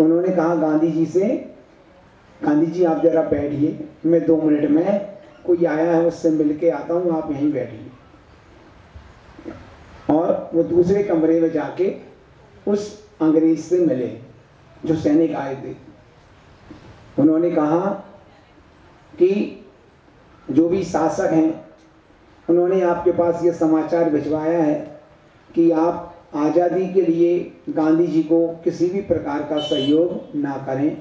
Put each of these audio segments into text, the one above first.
तो उन्होंने कहा गांधी जी से, गांधी जी आप जरा बैठिए, मैं 2 मिनट में कोई आया है उससे मिल के आता हूँ, आप यहीं बैठिए। और वो दूसरे कमरे में जाके उस अंग्रेज से मिले जो सैनिक आए थे। उन्होंने कहा कि जो भी शासक हैं उन्होंने आपके पास ये समाचार भिजवाया है कि आप आज़ादी के लिए गांधी जी को किसी भी प्रकार का सहयोग ना करें,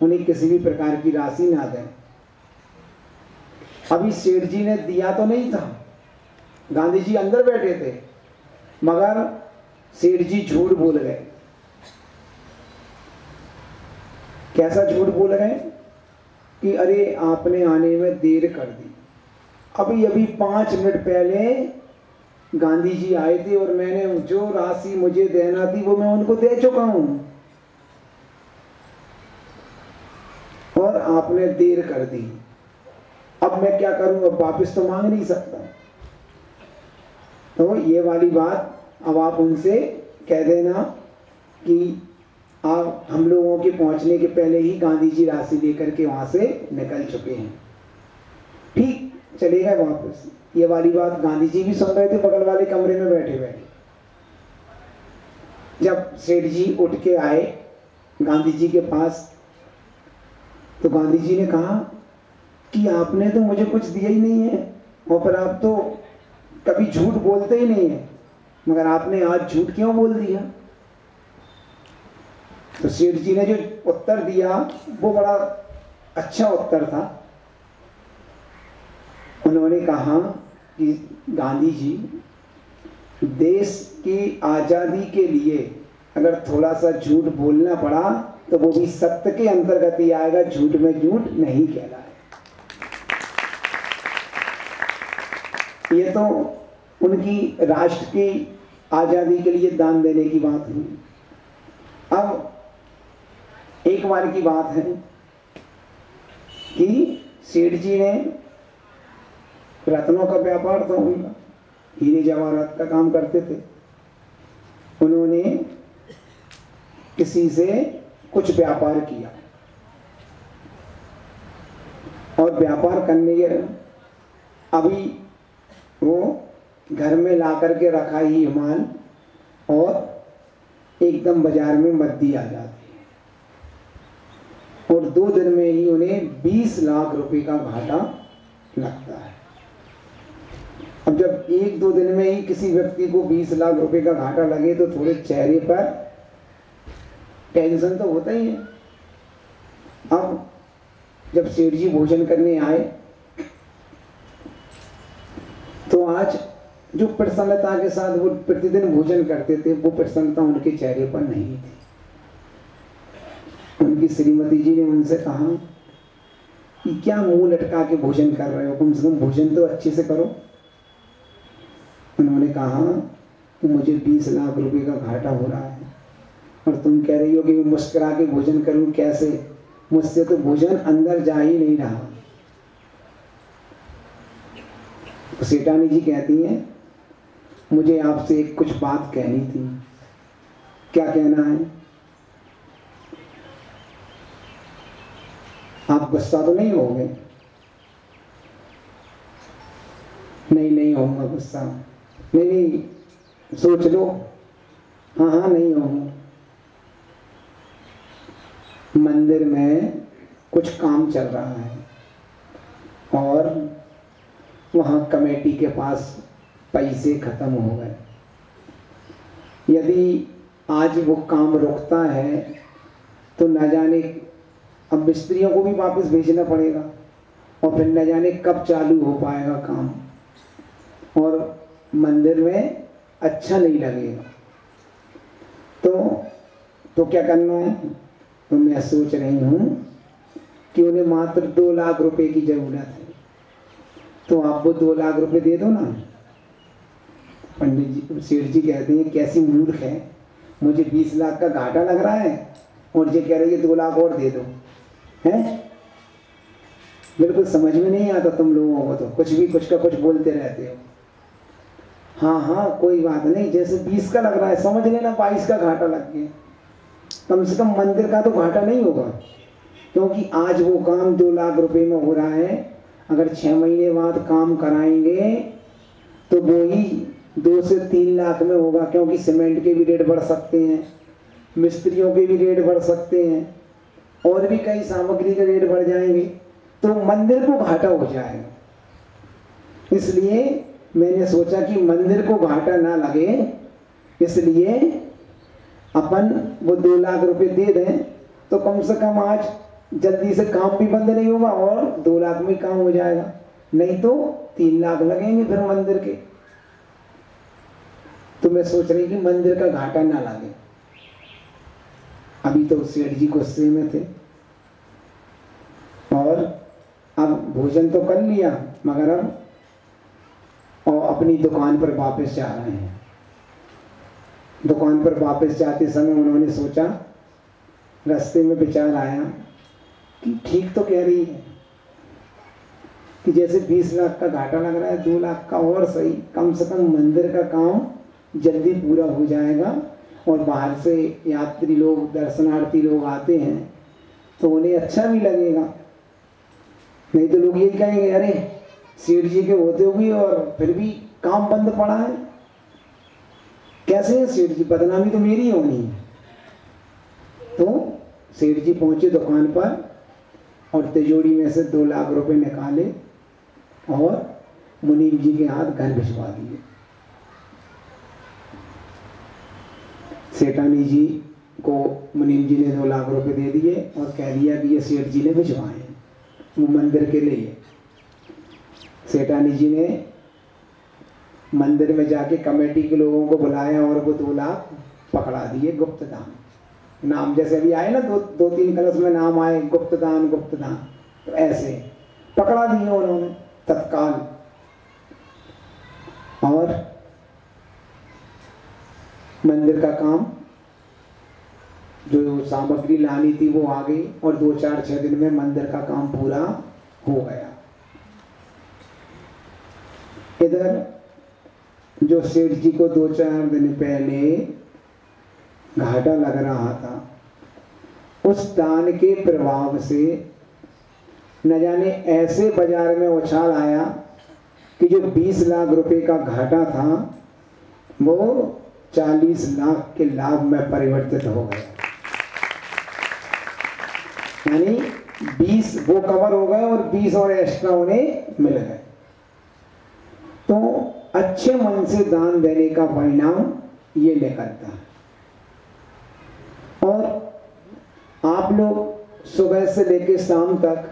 उन्हें किसी भी प्रकार की राशि ना दें। अभी सेठ जी ने दिया तो नहीं था, गांधी जी अंदर बैठे थे, मगर सेठ जी झूठ बोल गए। कैसा झूठ बोल गए कि अरे आपने आने में देर कर दी, अभी अभी 5 मिनट पहले गांधी जी आए थे और मैंने जो राशि मुझे देना थी वो मैं उनको दे चुका हूं, और आपने देर कर दी। अब मैं क्या करूं, अब वापस तो मांग नहीं सकता। तो ये वाली बात अब आप उनसे कह देना कि आप हम लोगों के पहुंचने के पहले ही गांधी जी राशि लेकर के वहां से निकल चुके हैं। ठीक, चले गए वापस। ये वाली बात गांधी जी भी सुन रहे थे बगल वाले कमरे में बैठे बैठे। जब सेठ जी उठ के आए गांधी जी के पास, तो गांधी जी ने कहा कि आपने तो मुझे कुछ दिया ही नहीं है, और फिर आप तो कभी झूठ बोलते ही नहीं है, मगर आपने आज झूठ क्यों बोल दिया? तो सेठ जी ने जो उत्तर दिया वो बड़ा अच्छा उत्तर था। उन्होंने कहा कि गांधी जी, देश की आज़ादी के लिए अगर थोड़ा सा झूठ बोलना पड़ा तो वो भी सत्य के अंतर्गत ही आएगा, झूठ में झूठ नहीं कहलाए। ये तो उनकी राष्ट्र की आज़ादी के लिए दान देने की बात हुई। अब एक बार की बात है कि सेठ जी ने, रत्नों का व्यापार था उनका, हीरे जवाहरात का काम करते थे, उन्होंने किसी से कुछ व्यापार किया और व्यापार करने के अभी वो घर में ला करके रखा ही माल और एकदम बाजार में मंदी आ जाती है और 2 दिन में ही उन्हें 20 लाख रुपए का घाटा लगता है। अब जब 1-2 दिन में ही किसी व्यक्ति को 20 लाख रुपए का घाटा लगे तो थोड़े चेहरे पर टेंशन तो होता ही है। अब जब सेठ जी भोजन करने आए तो आज जो प्रसन्नता के साथ वो प्रतिदिन भोजन करते थे वो प्रसन्नता उनके चेहरे पर नहीं थी। उनकी श्रीमती जी ने उनसे कहा कि क्या मुंह लटका के भोजन कर रहे हो, कम से कम भोजन तो अच्छे से करो। उन्होंने कहा कि मुझे 20 लाख रुपए का घाटा हो रहा है और तुम कह रही हो कि मैं मुस्कुरा के भोजन करूं, कैसे? मुझसे तो भोजन अंदर जा ही नहीं रहा। तो सेठानी जी कहती हैं, मुझे आपसे कुछ बात कहनी थी। क्या कहना है? आप गुस्सा तो नहीं होगे? नहीं होऊंगा गुस्सा। नहीं, सोच लो। हाँ, नहीं होऊंगा। मंदिर में कुछ काम चल रहा है और वहाँ कमेटी के पास पैसे खत्म हो गए। यदि आज वो काम रुकता है तो न जाने, अब मिस्त्रियों को भी वापस भेजना पड़ेगा और फिर न जाने कब चालू हो पाएगा काम, और मंदिर में अच्छा नहीं लगेगा। तो क्या करना है? तो मैं सोच रही हूँ कि उन्हें मात्र 2 लाख रुपए की जरूरत है, तो आप वो 2 लाख रुपए दे दो ना। पंडित जी, सेठ जी कहते हैं, कैसी मूर्ख है, मुझे 20 लाख का घाटा लग रहा है और ये कह रही है 2 लाख और दे दो। हैं? बिल्कुल समझ में नहीं आता तुम लोगों को, तो कुछ भी कुछ का कुछ बोलते रहते हो। हाँ, कोई बात नहीं, जैसे 20 का लग रहा है समझ लेना 22 का घाटा लग गया। कम से कम मंदिर का तो घाटा नहीं होगा, क्योंकि आज वो काम 2 लाख रुपए में हो रहा है। अगर 6 महीने बाद काम कराएंगे तो वो ही 2 से 3 लाख में होगा, क्योंकि सीमेंट के भी रेट बढ़ सकते हैं, मिस्त्रियों के भी रेट बढ़ सकते हैं, और भी कई सामग्री के रेट बढ़ जाएंगे, तो मंदिर को घाटा हो जाएगा। इसलिए मैंने सोचा कि मंदिर को घाटा ना लगे, इसलिए अपन वो 2 लाख रुपए दे दें, तो कम से कम आज जल्दी से काम भी बंद नहीं होगा और 2 लाख में काम हो जाएगा। नहीं तो 3 लाख लगेंगे फिर मंदिर के। तो मैं सोच रही कि मंदिर का घाटा ना लगे। अभी तो सेठ जी गुस्से में थे, और अब भोजन तो कर लिया, मगर अब और अपनी दुकान पर वापस जा रहे हैं। दुकान पर वापस जाते समय उन्होंने सोचा, रास्ते में विचार आया कि ठीक तो कह रही है कि जैसे 20 लाख का घाटा लग रहा है, 2 लाख का और सही, कम से कम मंदिर का काम जल्दी पूरा हो जाएगा, और बाहर से यात्री लोग, दर्शनार्थी लोग आते हैं तो उन्हें अच्छा भी लगेगा। नहीं तो लोग यही कहेंगे, अरे सेठ जी के होते हुए और फिर भी काम बंद पड़ा है, कैसे है सेठ जी, बदनामी तो मेरी होनी है। तो सेठ जी पहुंचे दुकान पर और तिजोरी में से 2 लाख रुपए निकाले और मुनीम जी के हाथ घर भिजवा दिए। सेठानी जी को मुनीम जी ने 2 लाख रुपए दे दिए और कह दिया कि ये सेठ जी ने भिजवाए हैं, वो मंदिर के लिए। सेठानी जी ने मंदिर में जाके कमेटी के लोगों को बुलाया और वो 2 लाख पकड़ा दिए, गुप्त दान। नाम जैसे अभी आए ना, 2-3 कलश में नाम आए, गुप्त दान, तो ऐसे पकड़ा दिए उन्होंने तत्काल। और मंदिर का काम, जो सामग्री लानी थी वो आ गई, और 2-4-6 दिन में मंदिर का काम पूरा हो गया। इधर जो सेठ जी को 2-4 दिन पहले घाटा लग रहा था, उस दान के प्रभाव से न जाने ऐसे बाजार में उछाल आया कि जो 20 लाख रुपए का घाटा था वो 40 लाख के लाभ में परिवर्तित हो गया। यानी 20 वो कवर हो गए और 20 और एक्स्ट्रा उन्हें मिल गए। तो अच्छे मन से दान देने का परिणाम ये निकलता है। और आप लोग सुबह से लेकर शाम तक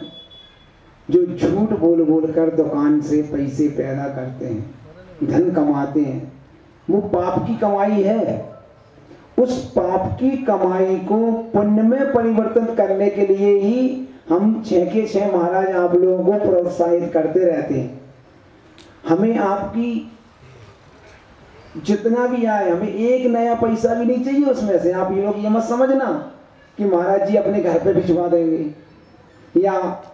जो झूठ बोल बोल कर दुकान से पैसे पैदा करते हैं, धन कमाते हैं, वो पाप की कमाई है। उस पाप की कमाई को पुण्य में परिवर्तन करने के लिए ही हम 6 के 6 महाराज आप लोगों को प्रोत्साहित करते रहते हैं। हमें आपकी जितना भी आए, हमें एक नया पैसा भी नहीं चाहिए उसमें से। आप ये लोग ये मत समझना कि महाराज जी अपने घर पे भिजवा देंगे, या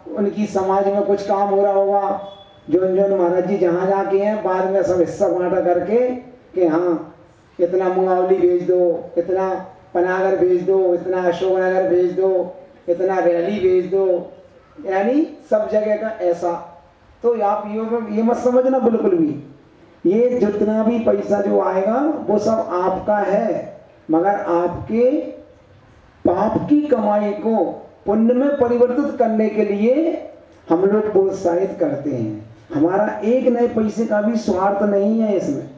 उनकी समाज में कुछ काम हो रहा होगा, जो महाराज जी जहाँ जाके हैं बाद में सब हिस्सा बांटा करके कि हाँ इतना मुंगावली भेज दो, इतना पनागर भेज दो, इतना अशोकनगर भेज दो, इतना रैली भेज दो, यानी सब जगह का ऐसा। तो आप ये मत समझना बिल्कुल भी, ये जितना भी पैसा जो आएगा वो सब आपका है, मगर आपके पाप की कमाई को पुण्य में परिवर्तित करने के लिए हम लोग प्रोत्साहित करते हैं। हमारा एक नए पैसे का भी स्वार्थ नहीं है इसमें।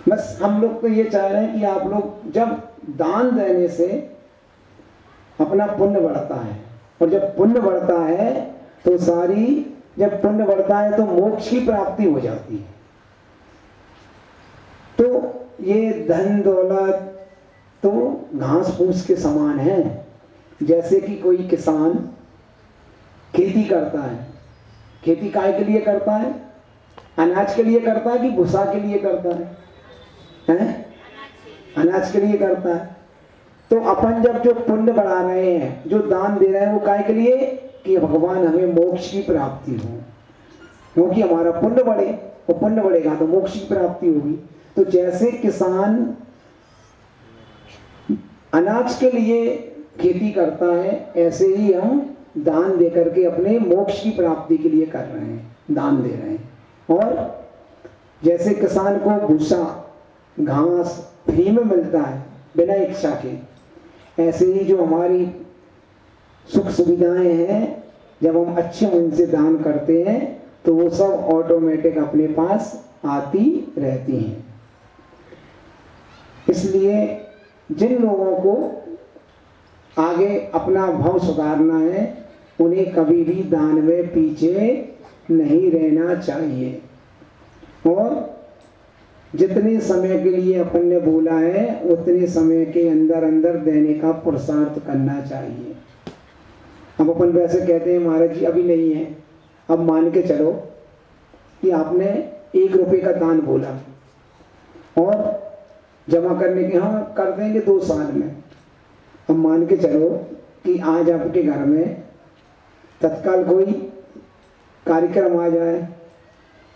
बस हम लोग तो ये चाह रहे हैं कि आप लोग जब दान देने से अपना पुण्य बढ़ता है, और जब पुण्य बढ़ता है तो जब पुण्य बढ़ता है तो मोक्ष की प्राप्ति हो जाती है। तो ये धन दौलत तो घास फूस के समान है। जैसे कि कोई किसान खेती करता है, खेती काय के लिए करता है? अनाज के लिए करता है कि भूसा के लिए करता है? अनाज के लिए करता है। तो अपन जब जो पुण्य बढ़ा रहे हैं, जो दान दे रहे हैं, वो काय के लिए? कि भगवान हमें मोक्ष की प्राप्ति हो, क्योंकि हमारा पुण्य बढ़े, और पुण्य बढ़ेगा तो मोक्ष की प्राप्ति होगी। तो जैसे किसान अनाज के लिए खेती करता है, ऐसे ही हम दान दे करके अपने मोक्ष की प्राप्ति के लिए कर रहे हैं, दान दे रहे हैं। और जैसे किसान को भूसा घास फ्री में मिलता है बिना इच्छा के, ऐसे ही जो हमारी सुख सुविधाएं हैं, जब हम अच्छे मन से दान करते हैं तो वो सब ऑटोमेटिक अपने पास आती रहती हैं। इसलिए जिन लोगों को आगे अपना भाव सुधारना है, उन्हें कभी भी दान में पीछे नहीं रहना चाहिए। और जितने समय के लिए अपन ने बोला है उतने समय के अंदर अंदर देने का पुरुषार्थ करना चाहिए। अब अपन वैसे कहते हैं महाराज जी अभी नहीं है, अब मान के चलो कि आपने 1 रुपये का दान बोला और जमा करने के हाँ कर देंगे 2 साल में। अब मान के चलो कि आज आपके घर में तत्काल कोई कार्यक्रम आ जाए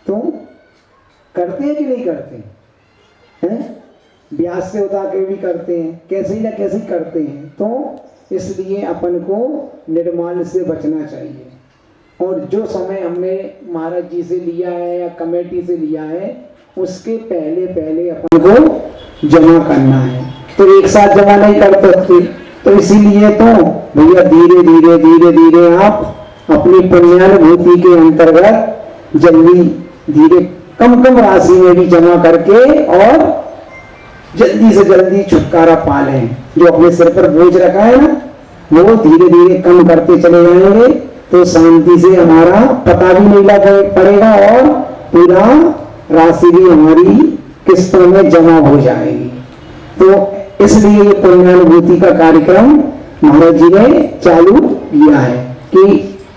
तो करते हैं कि नहीं करते हैं? ब्याज से उतार के भी करते हैं, कैसे ही ना कैसे ही करते हैं। तो इसलिए अपन को निर्माण से बचना चाहिए। और जो समय हमने महाराज जी से लिया है या कमेटी से लिया है, उसके पहले पहले अपन को जमा करना है। तो एक साथ जमा नहीं कर सकते, तो इसीलिए तो भैया धीरे धीरे धीरे धीरे आप अपनी पुण्यानुभूति के अंतर्गत जल्दी धीरे कम कम राशि में भी जमा करके और जल्दी से जल्दी छुटकारा पा लें। जो अपने सिर पर बोझ रखा है ना, वो धीरे धीरे कम करते चले जाएंगे, तो शांति से हमारा पता भी नहीं लग पड़ेगा और पूरा राशि भी हमारी किस्तों में जमा हो जाएगी। तो इसलिए ये पुण्यानुभूति का कार्यक्रम महाराज जी ने चालू किया है कि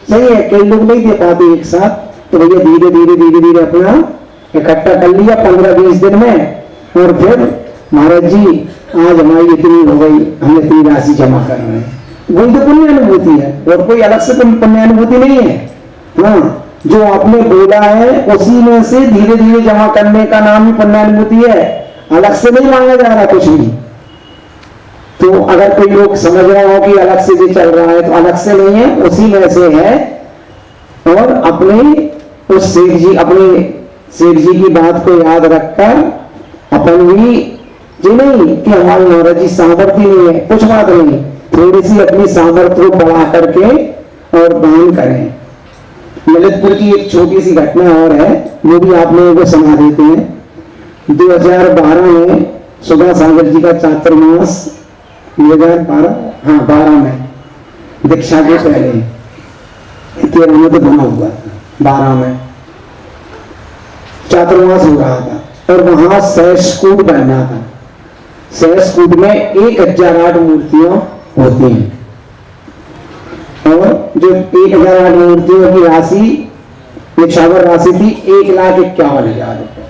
सही है, कई लोग नहीं दे पाते एक साथ, तो भैया धीरे धीरे धीरे धीरे अपना इकट्ठा कर लिया 15-20 दिन में, और फिर महाराज जी आज हमारी इतनी हो गई, हम इतनी राशि जमा कर रहे हैं। वही तो पुण्यानुभूति है, और कोई अलग से पुण्यानुभूति नहीं है। हाँ, जो आपने बोला है उसी में से धीरे धीरे जमा करने का नाम ही पुण्यानुभूति है, अलग से नहीं मांगा जा रहा कुछ भी। तो अगर कोई लोग समझ रहे हो कि अलग से जो चल रहा है, तो अलग से नहीं है, उसी में से है। और अपने उस सेठ जी की बात को याद रखकर अपन भी जी नहीं कि हमारे महाराज जी सामर्थ्य नहीं है, कुछ बात नहीं, थोड़ी सी अपनी सामर्थ्य को बढ़ा करके और दान करें। ललितपुर की एक छोटी सी घटना और है, वो भी आप लोगों को सुना देते हैं। 2012 में सुधा सागर जी का चातुर्मास 2012 में दीक्षा के पहले 13 में तो बना हुआ था, 12 में चातुर्मास हो रहा था और वहां सहस्कूट बनना था। सहस्कूट में 1008 मूर्तियां होती हैं और जो 1008 मूर्तियों की राशि निछावर राशि थी 1,51,000 रुपए,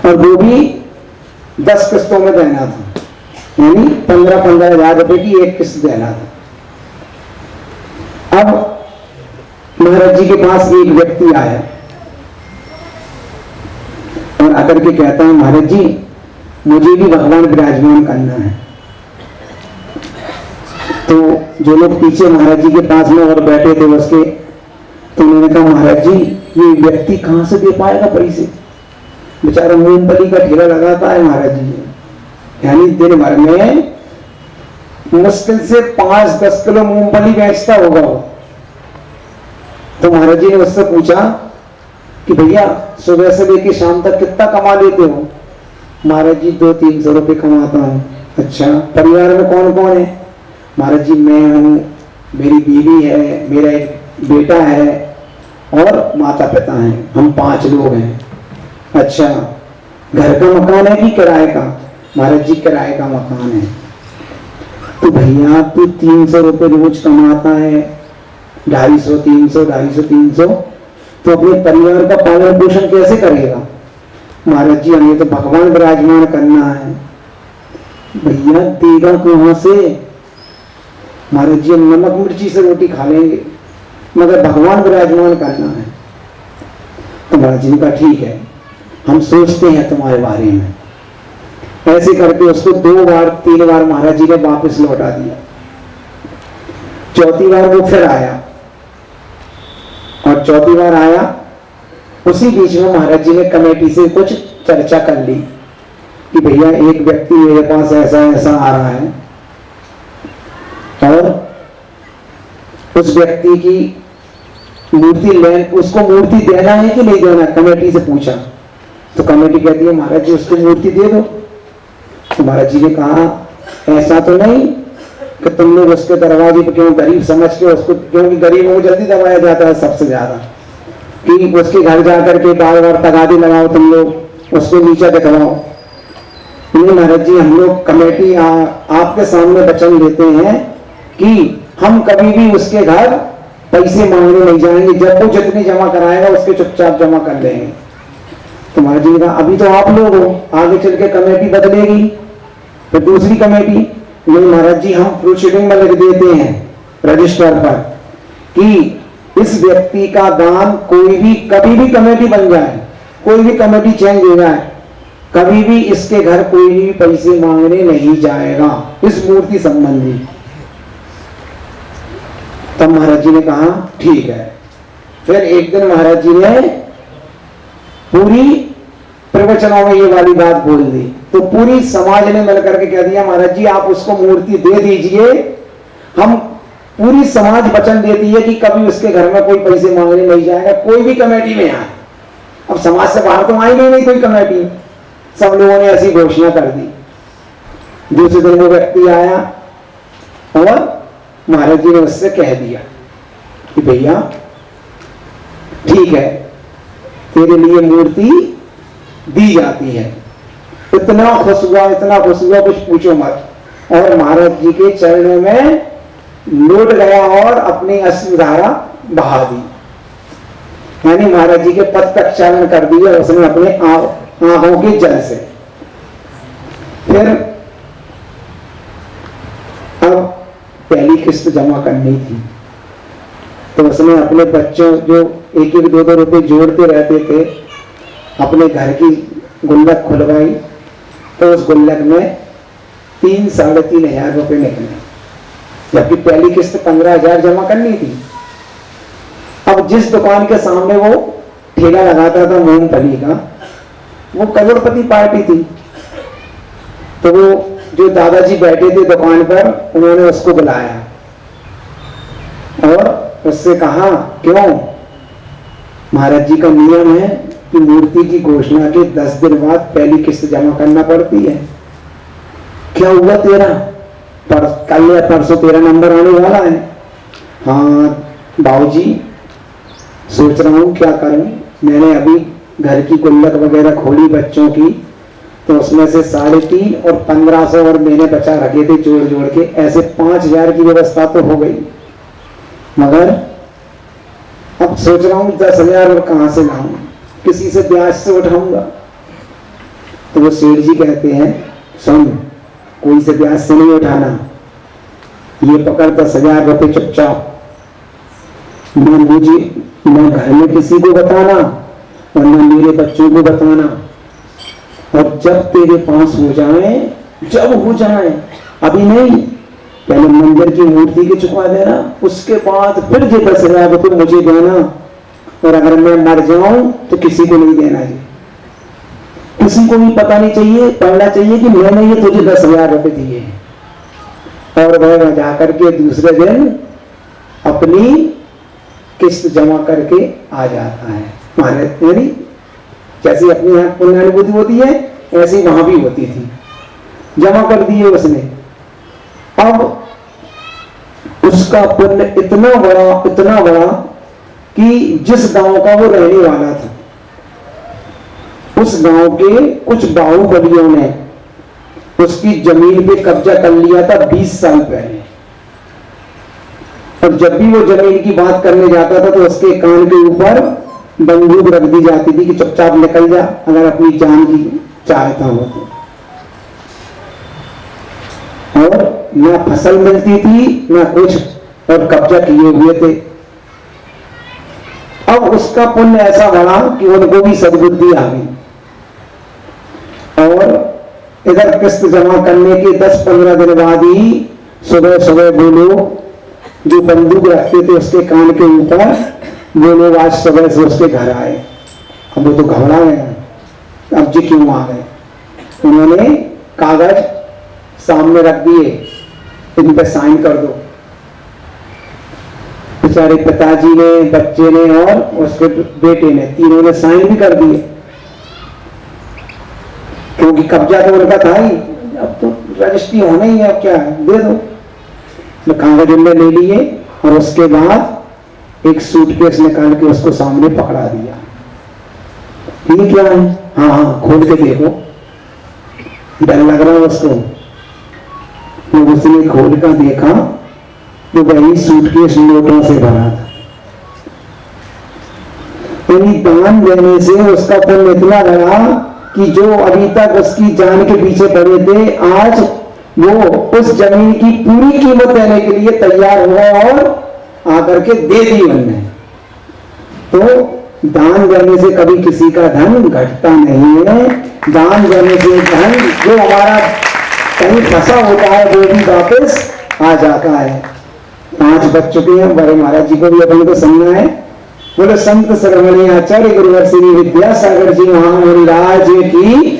और वो भी 10 किस्तों में देना था, यानी 15,000 रुपए की एक किस्त देना था। अब महाराज जी के पास एक व्यक्ति आया और आकर के कहता है, महाराज जी मुझे भी भगवान विराजमान करना है। तो जो लोग पीछे महाराज जी के पास में और बैठे थे उसके, तो उन्होंने कहा महाराज जी ये व्यक्ति कहां से दे पाएगा पैसे, बेचारा मूंगफली का ठेला लगाता है महाराज जी, यानी दिन भर में मुश्किल से 5-10 किलो मूंगफली बेचता होगा वो। तो महाराज जी ने उससे पूछा कि भैया सुबह से लेकर शाम तक कितना कमा लेते हो? महाराज जी 200-300 रुपये कमाता हूँ। अच्छा, परिवार में कौन कौन है? महाराज जी मैं हूँ, मेरी बीवी है, मेरा एक बेटा है और माता पिता हैं, हम 5 लोग हैं। अच्छा, घर का मकान है कि किराए का? महाराज जी किराए का मकान है। तो भैया तू 300 रुपये रोज कमाता है, 250-300 तो अपने परिवार का पालन पोषण कैसे करेगा? महाराज जी हमें तो भगवान विराजमान करना है। भैया देगा कहां से? महाराज जी नमक मिर्ची से रोटी खा लेंगे, मगर भगवान विराजमान करना है। तो महाराज जी ने कहा ठीक है, हम सोचते हैं तुम्हारे बारे में। ऐसे करके उसको 2 बार 3 बार महाराज जी ने वापस लौटा दिया। चौथी बार वो फिर आया, और चौथी बार आया, उसी बीच में महाराज जी ने कमेटी से कुछ चर्चा कर ली कि भैया एक व्यक्ति मेरे पास ऐसा ऐसा आ रहा है, और उस व्यक्ति की मूर्ति उसको मूर्ति देना है कि नहीं देना। कमेटी से पूछा तो कमेटी कहती है महाराज जी उसको मूर्ति दे दो। तो महाराज जी ने कहा ऐसा तो नहीं कि तुम लोग उसके दरवाजे पर क्यों गरीब समझ के उसको, क्योंकि गरीबों को जल्दी दबाया जाता है सबसे ज्यादा, कि उसके घर जाकर के बार बार तगादी लगाओ, तुम लोग उसको नीचा दिखवाओ। नहीं महाराज जी, हम लोग कमेटी आपके सामने वचन देते हैं कि हम कभी भी उसके घर पैसे मांगने नहीं जाएंगे, जब वो जितनी जमा कराएगा उसके चुपचाप जमा कर लेंगे। तो महाराज जी ने कहा अभी तो आप लोग हो, आगे चल के कमेटी बदलेगी, फिर दूसरी कमेटी। नहीं महाराज जी, हम प्रोसीडिंग में लिख देते हैं रजिस्टर पर कि इस व्यक्ति का दान कोई भी कभी भी कमेटी बन जाए, कोई भी कमेटी चेंज हो जाए, कभी भी इसके घर कोई भी पैसे मांगने नहीं जाएगा इस मूर्ति संबंधी। तब महाराज जी ने कहा ठीक है। फिर एक दिन महाराज जी ने पूरी प्रवचनों में ये वाली बात बोल दी, तो पूरी समाज ने मिलकर के कह दिया महाराज जी आप उसको मूर्ति दे दीजिए, हम पूरी समाज वचन देती है कि कभी उसके घर में कोई पैसे मांगने नहीं जाएगा, कोई भी कमेटी में आए। अब समाज से बाहर तो आएगी नहीं कोई कमेटी, सब लोगों ने ऐसी घोषणा कर दी। दूसरे दिन वो व्यक्ति आया और महाराज जी ने उससे कह दिया कि भैया ठीक है, तेरे लिए मूर्ति दी जाती है। इतना खुश हुआ, इतना खुश हुआ कुछ पूछो मत। और महाराज जी के चरणों में लौट गया और अपनी अश्रुधारा बहा दी, यानी महाराज जी के पद तक चरण कर दिया उसने अपने आंखों के जल से। फिर अब पहली किस्त जमा करनी थी, तो उसने अपने बच्चों जो 1-1 2-2 रुपए जोड़ते रहते थे, अपने घर की गुल्लक खुलवाई, तो उस गुल्लक में 3-3.5 हजार रुपए निकले, जबकि पहली किस्त 15,000 जमा करनी थी। अब जिस दुकान के सामने वो ठेला लगाता था मूंगफली का, वो करोड़पति पार्टी थी, तो वो जो दादाजी बैठे थे दुकान पर, उन्होंने उसको बुलाया और उससे कहा क्यों, महाराज जी का नियम है कि मूर्ति की घोषणा के 10 दिन बाद पहली किस्त जमा करना पड़ती है। क्या हुआ तेरा, कल या परसों तेरा नंबर आने वाला है। हाँ बाबूजी सोच रहा हूँ क्या करूं, मैंने अभी घर की गुल्लक वगैरह खोली बच्चों की, तो उसमें से 3.5 और 1500 और मैंने बचा रखे थे जोड़ जोड़ के, ऐसे 5,000 की व्यवस्था तो हो गई, मगर अब सोच रहा हूँ 10,000 और कहां से लाऊं, किसी से ब्याज से उठाऊंगा। तो वो सेठ जी कहते हैं सुन, कोई से ब्याज से नहीं उठाना, ये पकड़ 10,000 रुपए चुपचाप, न घर में किसी को बताना और न मेरे बच्चों को बताना, और जब तेरे पास हो जाए, जब हो जाए, अभी नहीं, पहले मंदिर की मूर्ति के चुका देना, उसके बाद फिर ये 10,000 रुपये मुझे देना, और अगर मैं मर जाऊं तो किसी को नहीं देना है, किसी को भी पता नहीं चाहिए, पढ़ना चाहिए कि मैंने ये तुझे 10,000 रुपये दिए। और वह जाकर के दूसरे दिन अपनी किस्त जमा करके आ जाता है। यानी जैसी अपनी यहाँ पुण्यानुभूति होती है, ऐसी वहां भी होती थी, जमा कर दिए उसने। अब उसका पुण्य इतना बड़ा कि जिस गांव का वो रहने वाला था, उस गांव के कुछ बाहुबलियों ने उसकी जमीन पे कब्जा कर लिया था 20 साल पहले, और जब भी वो जमीन की बात करने जाता था तो उसके कान के ऊपर बंदूक रख दी जाती थी कि चुपचाप निकल जा अगर अपनी जान की चाहता हो तो। और ना फसल मिलती थी ना कुछ, और कब्जा किए हुए थे। अब उसका पुण्य ऐसा बढ़ा कि उनको भी सद्बुद्धि आ गई, और इधर किस्त जमा करने के 10-15 दिन बाद ही सुबह सुबह वो लोग जो बंदूक रखते थे उसके कान के ऊपर, वो लोग आज सुबह से उसके घर आए। अब वो तो घबरा गए, अब जी क्यों आ गए। उन्होंने कागज सामने रख दिए, इन पे साइन कर दो। बेचारे पिताजी ने, बच्चे ने और उसके बेटे ने, तीनों ने साइन भी कर दिए, क्योंकि कब्जा तो उनका था ही, अब तो रजिस्ट्री होना ही है, अब क्या है, दे दो। तो कागज उनने ले लिए और उसके बाद एक सूटकेस निकाल के उसको सामने पकड़ा दिया। ये क्या है? हाँ हाँ खोल के देखो। डर लग रहा है उसको, तो उसने खोल कर देखा तो वही सूटकेस नोटों से भरा था। यानी दान देने से उसका पुण्य इतना बढ़ा कि जो अभी तक उसकी जान के पीछे पड़े थे, आज वो उस जमीन की पूरी कीमत देने के लिए तैयार हुआ और आकर के दे दी उन्होंने। तो दान करने से कभी किसी का धन घटता नहीं है। दान करने से धन जो हमारा कहीं फंसा होता है वो भी वापस आ जाता है। 5 बज चुके हैं, बड़े महाराज जी को भी अपन को सुनना है। बोले संत श्रवणी आचार्य गुरुवर श्री विद्यासागर जी महामुनि राज की